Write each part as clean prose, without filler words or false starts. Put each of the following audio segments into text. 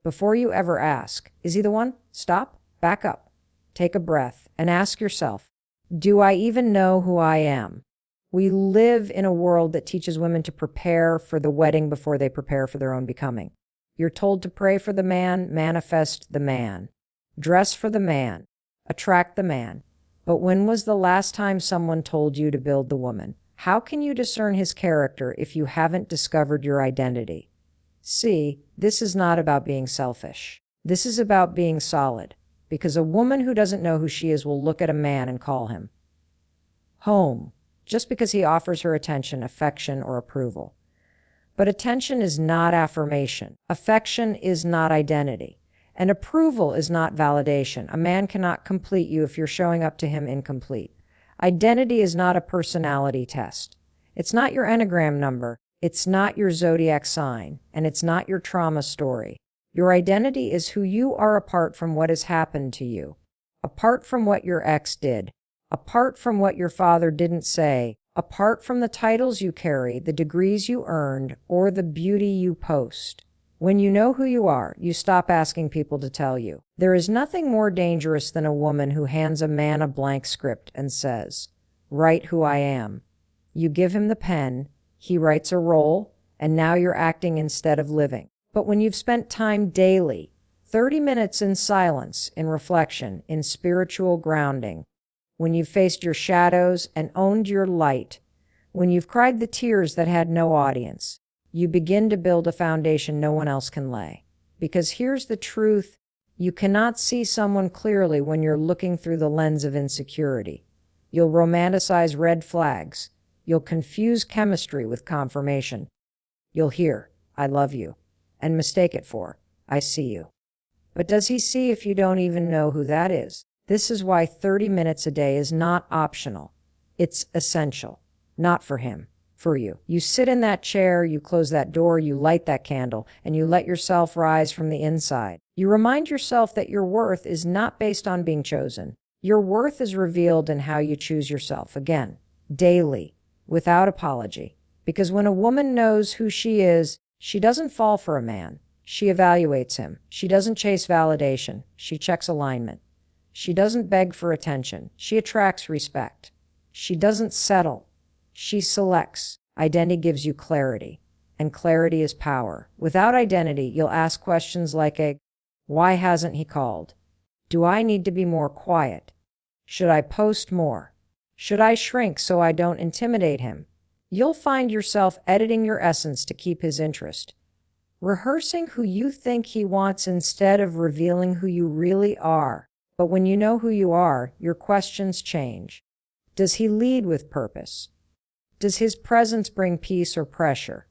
Before you ever ask, is he the one? Stop, back up, take a breath, and ask yourself, do I even know who I am? We live in a world that teaches women to prepare for the wedding before they prepare for their own becoming. You're told to pray for the man, manifest the man, dress for the man, attract the man. But when was the last time someone told you to build the woman? How can you discern his character if you haven't discovered your identity? See, this is not about being selfish. This is about being solid, because a woman who doesn't know who she is will look at a man and call him home, just because he offers her attention, affection, or approval. But attention is not affirmation. Affection is not identity. And approval is not validation. A man cannot complete you if you're showing up to him incomplete. Identity is not a personality test. It's not your Enneagram number. It's not your zodiac sign. And it's not your trauma story. Your identity is who you are apart from what has happened to you, apart from what your ex did, apart from what your father didn't say, apart from the titles you carry, the degrees you earned, or the beauty you post. When you know who you are, you stop asking people to tell you. There is nothing more dangerous than a woman who hands a man a blank script and says, "Write who I am." You give him the pen, he writes a role, and now you're acting instead of living. But when you've spent time daily, 30 minutes in silence, in reflection, in spiritual grounding, when you've faced your shadows and owned your light, when you've cried the tears that had no audience, you begin to build a foundation no one else can lay. Because here's the truth, you cannot see someone clearly when you're looking through the lens of insecurity. You'll romanticize red flags. You'll confuse chemistry with confirmation. You'll hear, "I love you," and mistake it for, "I see you." But does he see if you don't even know who that is? This is why 30 minutes a day is not optional. It's essential. Not for him, for you. You sit in that chair, you close that door, you light that candle, and you let yourself rise from the inside. You remind yourself that your worth is not based on being chosen. Your worth is revealed in how you choose yourself, again, daily, without apology. Because when a woman knows who she is, she doesn't fall for a man. She evaluates him. She doesn't chase validation. She checks alignment. She doesn't beg for attention. She attracts respect. She doesn't settle. She selects. Identity gives you clarity, and clarity is power. Without identity, you'll ask questions like, why hasn't he called? Do I need to be more quiet? Should I post more? Should I shrink so I don't intimidate him? You'll find yourself editing your essence to keep his interest, rehearsing who you think he wants instead of revealing who you really are. But when you know who you are, your questions change. Does he lead with purpose? Does his presence bring peace or pressure?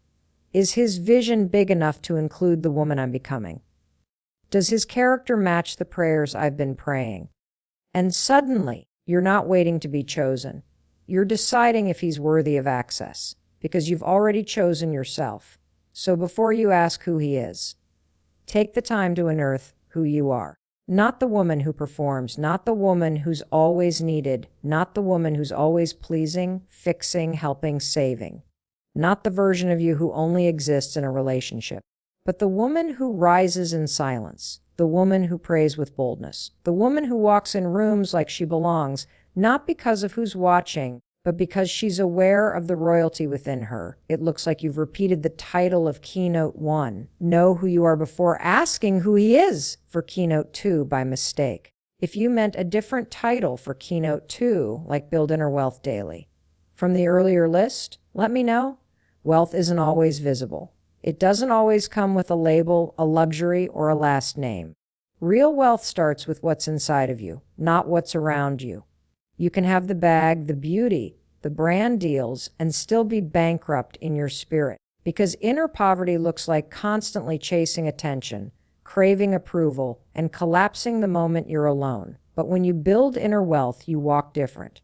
Is his vision big enough to include the woman I'm becoming? Does his character match the prayers I've been praying? And suddenly, you're not waiting to be chosen. You're deciding if he's worthy of access, because you've already chosen yourself. So before you ask who he is, take the time to unearth who you are. Not the woman who performs, not the woman who's always needed, not the woman who's always pleasing, fixing, helping, saving. Not the version of you who only exists in a relationship, but the woman who rises in silence, the woman who prays with boldness, the woman who walks in rooms like she belongs, not because of who's watching, but because she's aware of the royalty within her. It looks like you've repeated the title of Keynote 1, Know Who You Are, before asking who he is for Keynote 2 by mistake. If you meant a different title for Keynote 2, like Build Inner Wealth Daily, from the earlier list, let me know. Wealth isn't always visible. It doesn't always come with a label, a luxury, or a last name. Real wealth starts with what's inside of you, not what's around you. You can have the bag, the beauty, the brand deals, and still be bankrupt in your spirit. Because inner poverty looks like constantly chasing attention, craving approval, and collapsing the moment you're alone. But when you build inner wealth, you walk different.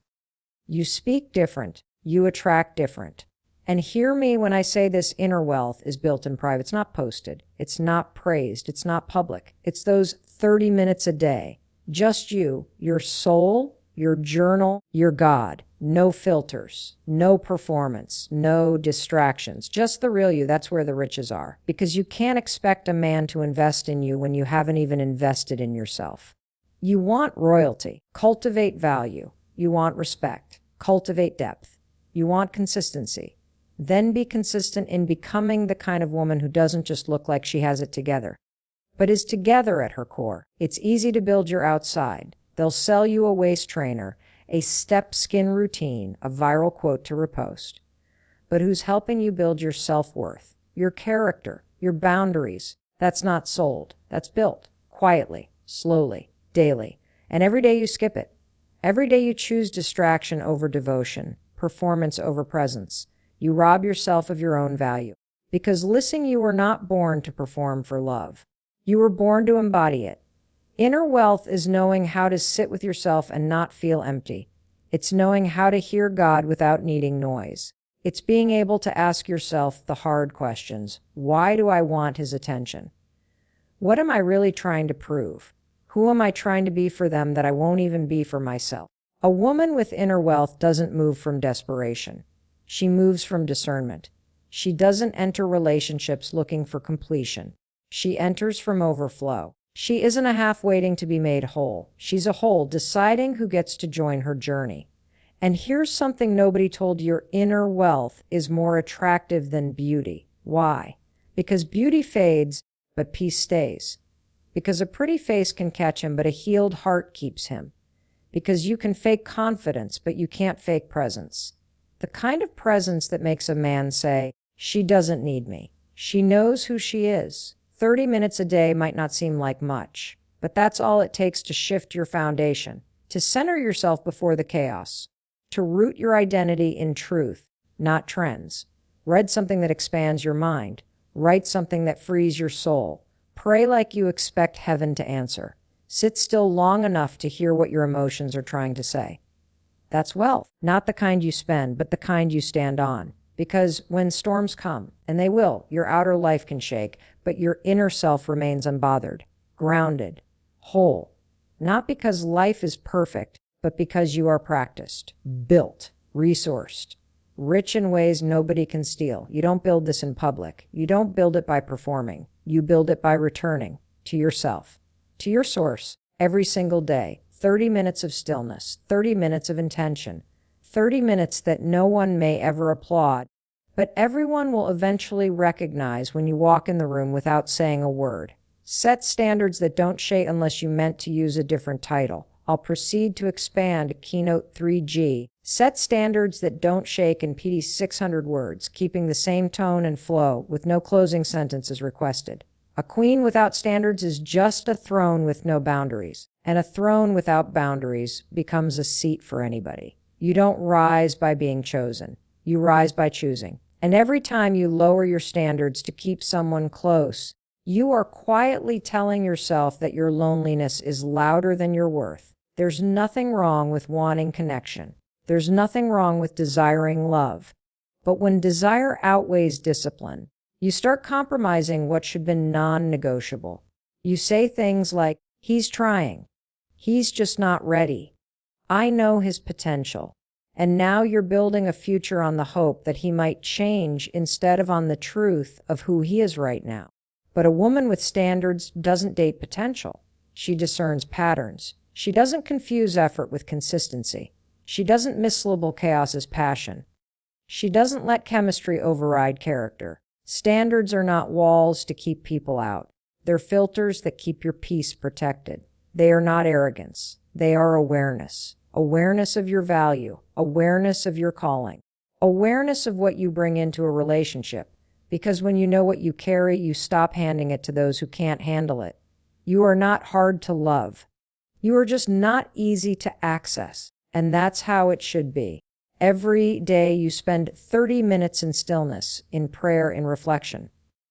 You speak different. You attract different. And hear me when I say this inner wealth is built in private. It's not posted. It's not praised. It's not public. It's those 30 minutes a day. Just you, your soul, your journal, your God. No filters, no performance, no distractions, just the real you. That's where the riches are. Because you can't expect a man to invest in you when you haven't even invested in yourself. You want royalty, cultivate value. You want respect, cultivate depth. You want consistency. Then be consistent in becoming the kind of woman who doesn't just look like she has it together, but is together at her core. It's easy to build your outside. They'll sell you a waist trainer, a step skin routine, a viral quote to repost. But who's helping you build your self-worth, your character, your boundaries? That's not sold. That's built quietly, slowly, daily. And every day you skip it. Every day you choose distraction over devotion, performance over presence. You rob yourself of your own value. Because listen, you were not born to perform for love. You were born to embody it. Inner wealth is knowing how to sit with yourself and not feel empty. It's knowing how to hear God without needing noise. It's being able to ask yourself the hard questions. Why do I want his attention? What am I really trying to prove? Who am I trying to be for them that I won't even be for myself? A woman with inner wealth doesn't move from desperation. She moves from discernment. She doesn't enter relationships looking for completion. She enters from overflow. She isn't a half waiting to be made whole. She's a whole, deciding who gets to join her journey. And here's something nobody told you: your inner wealth is more attractive than beauty. Why? Because beauty fades, but peace stays. Because a pretty face can catch him, but a healed heart keeps him. Because you can fake confidence, but you can't fake presence. The kind of presence that makes a man say, she doesn't need me. She knows who she is. 30 minutes a day might not seem like much, but that's all it takes to shift your foundation, to center yourself before the chaos, to root your identity in truth, not trends. Read something that expands your mind. Write something that frees your soul. Pray like you expect heaven to answer. Sit still long enough to hear what your emotions are trying to say. That's wealth, not the kind you spend, but the kind you stand on. Because when storms come, and they will, your outer life can shake, but your inner self remains unbothered, grounded, whole. Not because life is perfect, but because you are practiced, built, resourced, rich in ways nobody can steal. You don't build this in public. You don't build it by performing. You build it by returning to yourself, to your source, every single day. 30 minutes of stillness, 30 minutes of intention, 30 minutes that no one may ever applaud, but everyone will eventually recognize when you walk in the room without saying a word. Set standards that don't shake unless you meant to use a different title. I'll proceed to expand Keynote 3G. Set standards that don't shake in PD 600 words, keeping the same tone and flow with no closing sentences requested. A queen without standards is just a throne with no boundaries, and a throne without boundaries becomes a seat for anybody. You don't rise by being chosen. You rise by choosing. And every time you lower your standards to keep someone close, you are quietly telling yourself that your loneliness is louder than your worth. There's nothing wrong with wanting connection. There's nothing wrong with desiring love. But when desire outweighs discipline, you start compromising what should be non-negotiable. You say things like, he's trying. He's just not ready. I know his potential. And now you're building a future on the hope that he might change instead of on the truth of who he is right now. But a woman with standards doesn't date potential. She discerns patterns. She doesn't confuse effort with consistency. She doesn't mislabel chaos as passion. She doesn't let chemistry override character. Standards are not walls to keep people out. They're filters that keep your peace protected. They are not arrogance. They are awareness. Awareness of your value. Awareness of your calling. Awareness of what you bring into a relationship. Because when you know what you carry, you stop handing it to those who can't handle it. You are not hard to love. You are just not easy to access. And that's how it should be. Every day you spend 30 minutes in stillness, in prayer, in reflection.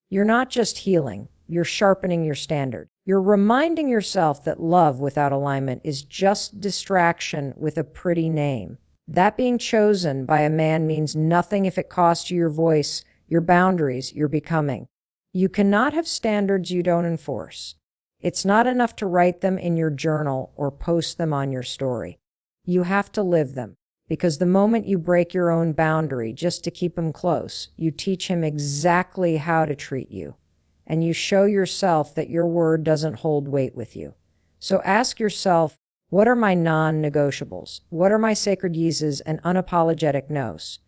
You're not just healing, you're sharpening your standard. You're reminding yourself that love without alignment is just distraction with a pretty name. That being chosen by a man means nothing if it costs you your voice, your boundaries, your becoming. You cannot have standards you don't enforce. It's not enough to write them in your journal or post them on your story. You have to live them. Because the moment you break your own boundary just to keep him close, you teach him exactly how to treat you. And you show yourself that your word doesn't hold weight with you. So ask yourself, what are my non-negotiables? What are my sacred yeses and unapologetic nos?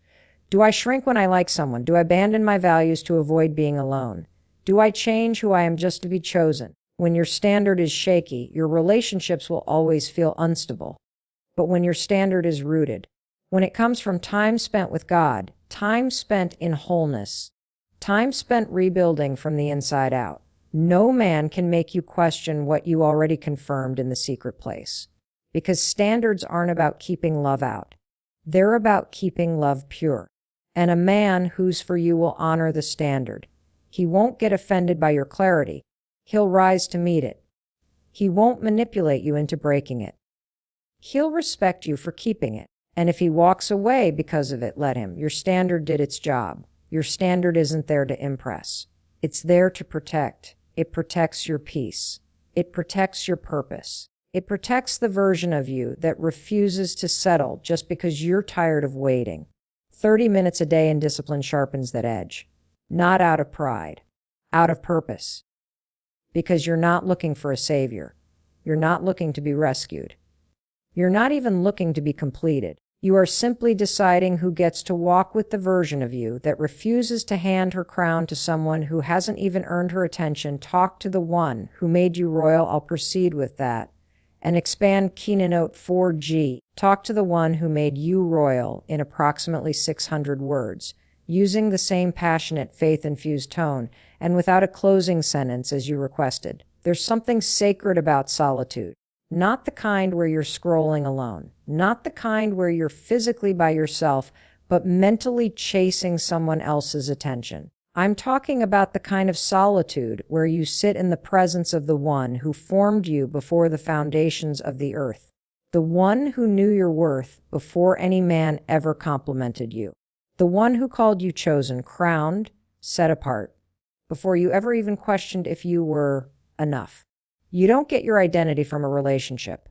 Do I shrink when I like someone? Do I abandon my values to avoid being alone? Do I change who I am just to be chosen? When your standard is shaky, your relationships will always feel unstable. But when your standard is rooted, when it comes from time spent with God, time spent in wholeness, time spent rebuilding from the inside out, no man can make you question what you already confirmed in the secret place. Because standards aren't about keeping love out. They're about keeping love pure. And a man who's for you will honor the standard. He won't get offended by your clarity. He'll rise to meet it. He won't manipulate you into breaking it. He'll respect you for keeping it. And if he walks away because of it, let him. Your standard did its job. Your standard isn't there to impress. It's there to protect. It protects your peace. It protects your purpose. It protects the version of you that refuses to settle just because you're tired of waiting. 30 minutes a day in discipline sharpens that edge. Not out of pride, out of purpose. Because you're not looking for a savior. You're not looking to be rescued. You're not even looking to be completed. You are simply deciding who gets to walk with the version of you that refuses to hand her crown to someone who hasn't even earned her attention. Talk to the one who made you royal. I'll proceed with that. And expand Keynote 4G. Talk to the one who made you royal in approximately 600 words, using the same passionate, faith-infused tone, and without a closing sentence as you requested. There's something sacred about solitude. Not the kind where you're scrolling alone. Not the kind where you're physically by yourself, but mentally chasing someone else's attention. I'm talking about the kind of solitude where you sit in the presence of the one who formed you before the foundations of the earth. The one who knew your worth before any man ever complimented you. The one who called you chosen, crowned, set apart, before you ever even questioned if you were enough. You don't get your identity from a relationship.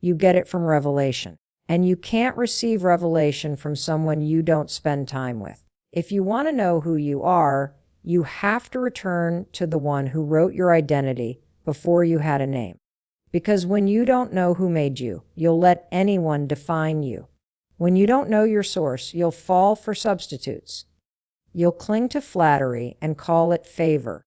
You get it from revelation. And you can't receive revelation from someone you don't spend time with. If you want to know who you are, you have to return to the one who wrote your identity before you had a name. Because when you don't know who made you, you'll let anyone define you. When you don't know your source, you'll fall for substitutes. You'll cling to flattery and call it favor.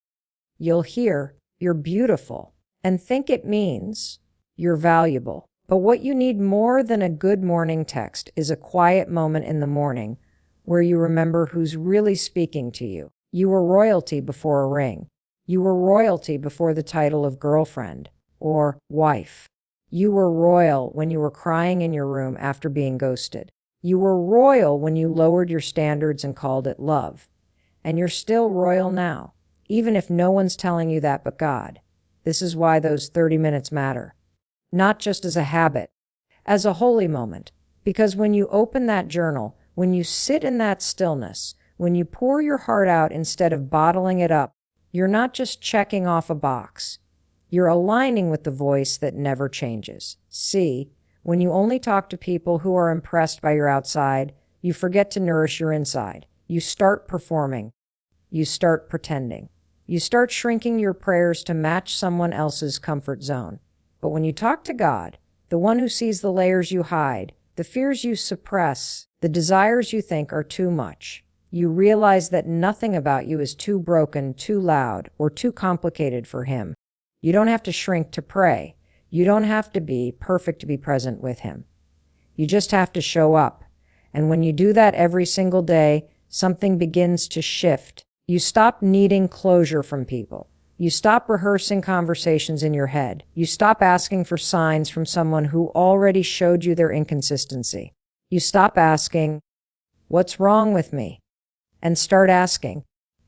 You'll hear, "You're beautiful," and think it means you're valuable. But what you need more than a good morning text is a quiet moment in the morning where you remember who's really speaking to you. You were royalty before a ring. You were royalty before the title of girlfriend or wife. You were royal when you were crying in your room after being ghosted. You were royal when you lowered your standards and called it love. And you're still royal now, even if no one's telling you that but God. This is why those 30 minutes matter. Not just as a habit, as a holy moment. Because when you open that journal, when you sit in that stillness, when you pour your heart out instead of bottling it up, you're not just checking off a box. You're aligning with the voice that never changes. See, when you only talk to people who are impressed by your outside, you forget to nourish your inside. You start performing. You start pretending. You start shrinking your prayers to match someone else's comfort zone. But when you talk to God, the one who sees the layers you hide, the fears you suppress, the desires you think are too much, you realize that nothing about you is too broken, too loud, or too complicated for Him. You don't have to shrink to pray. You don't have to be perfect to be present with Him. You just have to show up. And when you do that every single day, something begins to shift. You stop needing closure from people. You stop rehearsing conversations in your head. You stop asking for signs from someone who already showed you their inconsistency. You stop asking, "What's wrong with me?" and start asking,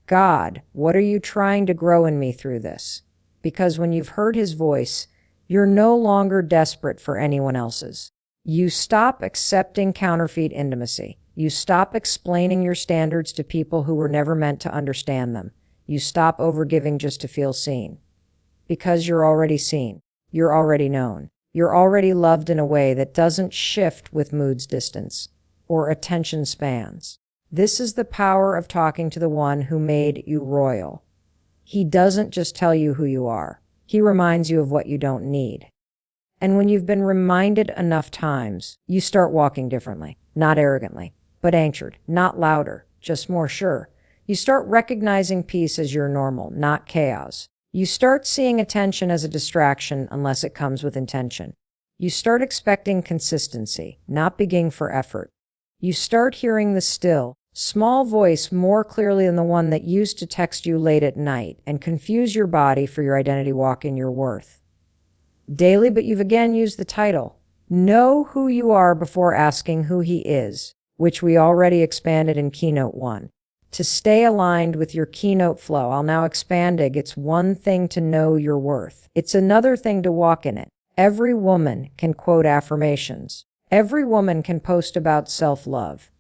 "God, what are you trying to grow in me through this?" Because when you've heard His voice, you're no longer desperate for anyone else's. You stop accepting counterfeit intimacy. You stop explaining your standards to people who were never meant to understand them. You stop overgiving just to feel seen. Because you're already seen. You're already known. You're already loved in a way that doesn't shift with mood's distance. or attention spans. This is the power of talking to the one who made you royal. He doesn't just tell you who you are. He reminds you of what you don't need. And when you've been reminded enough times, you start walking differently, not arrogantly, but anchored, not louder, just more sure. You start recognizing peace as your normal, not chaos. You start seeing attention as a distraction unless it comes with intention. You start expecting consistency, not begging for effort. You start hearing the still, small voice more clearly than the one that used to text you late at night and confuse your body for your identity walk in your worth. Daily, but you've again used the title. Know who you are before asking who he is, which we already expanded in Keynote 1. To stay aligned with your keynote flow, I'll now expand it. It's one thing to know your worth. It's another thing to walk in it. Every woman can quote affirmations. Every woman can post about self-love.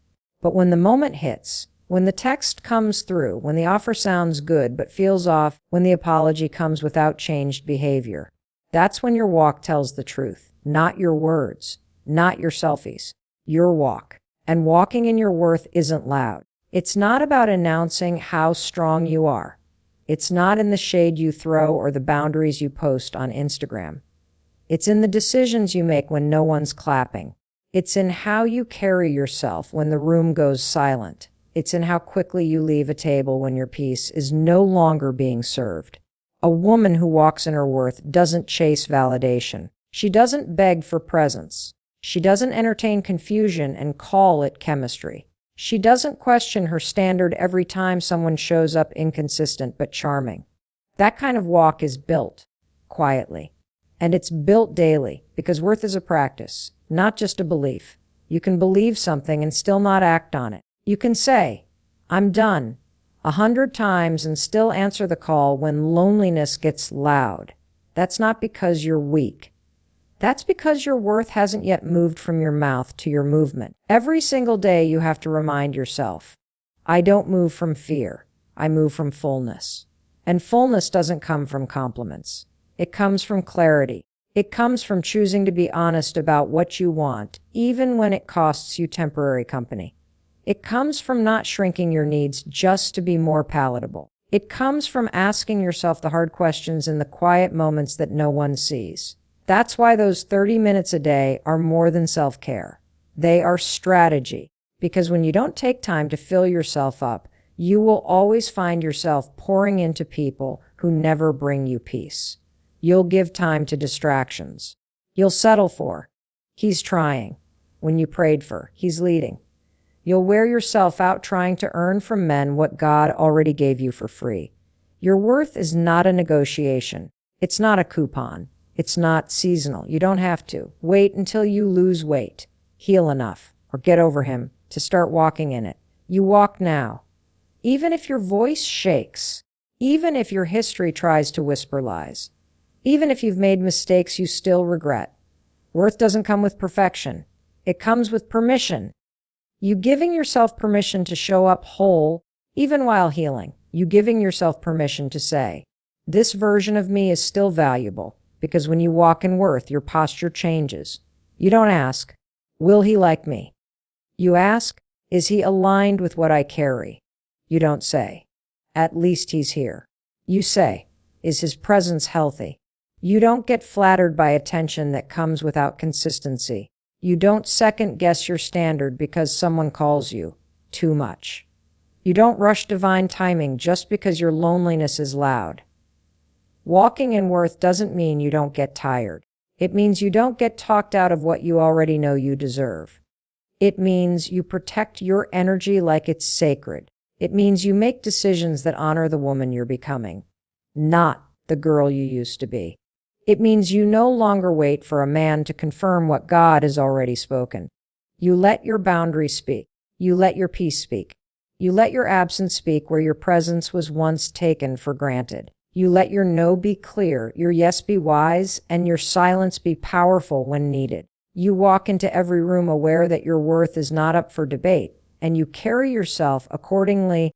But when the moment hits, when the text comes through, when the offer sounds good but feels off, when the apology comes without changed behavior, that's when your walk tells the truth. Not your words, not your selfies, your walk. And walking in your worth isn't loud. It's not about announcing how strong you are. It's not in the shade you throw or the boundaries you post on Instagram. It's in the decisions you make when no one's clapping. It's in how you carry yourself when the room goes silent. It's in how quickly you leave a table when your piece is no longer being served. A woman who walks in her worth doesn't chase validation. She doesn't beg for presence. She doesn't entertain confusion and call it chemistry. She doesn't question her standard every time someone shows up inconsistent but charming. That kind of walk is built quietly. And it's built daily because worth is a practice, not just a belief. You can believe something and still not act on it. You can say, I'm done, 100 times and still answer the call when loneliness gets loud. That's not because you're weak. That's because your worth hasn't yet moved from your mouth to your movement. Every single day you have to remind yourself, I don't move from fear. I move from fullness. And fullness doesn't come from compliments. It comes from clarity. It comes from choosing to be honest about what you want, even when it costs you temporary company. It comes from not shrinking your needs just to be more palatable. It comes from asking yourself the hard questions in the quiet moments that no one sees. That's why those 30 minutes a day are more than self-care. They are strategy. Because when you don't take time to fill yourself up, you will always find yourself pouring into people who never bring you peace. You'll give time to distractions. You'll settle for, he's trying, when you prayed for, he's leading. You'll wear yourself out trying to earn from men what God already gave you for free. Your worth is not a negotiation. It's not a coupon. It's not seasonal. You don't have to. Wait until you lose weight, heal enough, or get over him to start walking in it. You walk now. Even if your voice shakes, even if your history tries to whisper lies, even if you've made mistakes you still regret. Worth doesn't come with perfection. It comes with permission. You giving yourself permission to show up whole, even while healing. You giving yourself permission to say, this version of me is still valuable, because when you walk in worth, your posture changes. You don't ask, will he like me? You ask, is he aligned with what I carry? You don't say, at least he's here. You say, is his presence healthy? You don't get flattered by attention that comes without consistency. You don't second-guess your standard because someone calls you too much. You don't rush divine timing just because your loneliness is loud. Walking in worth doesn't mean you don't get tired. It means you don't get talked out of what you already know you deserve. It means you protect your energy like it's sacred. It means you make decisions that honor the woman you're becoming, not the girl you used to be. It means you no longer wait for a man to confirm what God has already spoken. You let your boundaries speak. You let your peace speak. You let your absence speak where your presence was once taken for granted. You let your no be clear, your yes be wise, and your silence be powerful when needed. You walk into every room aware that your worth is not up for debate, and you carry yourself accordingly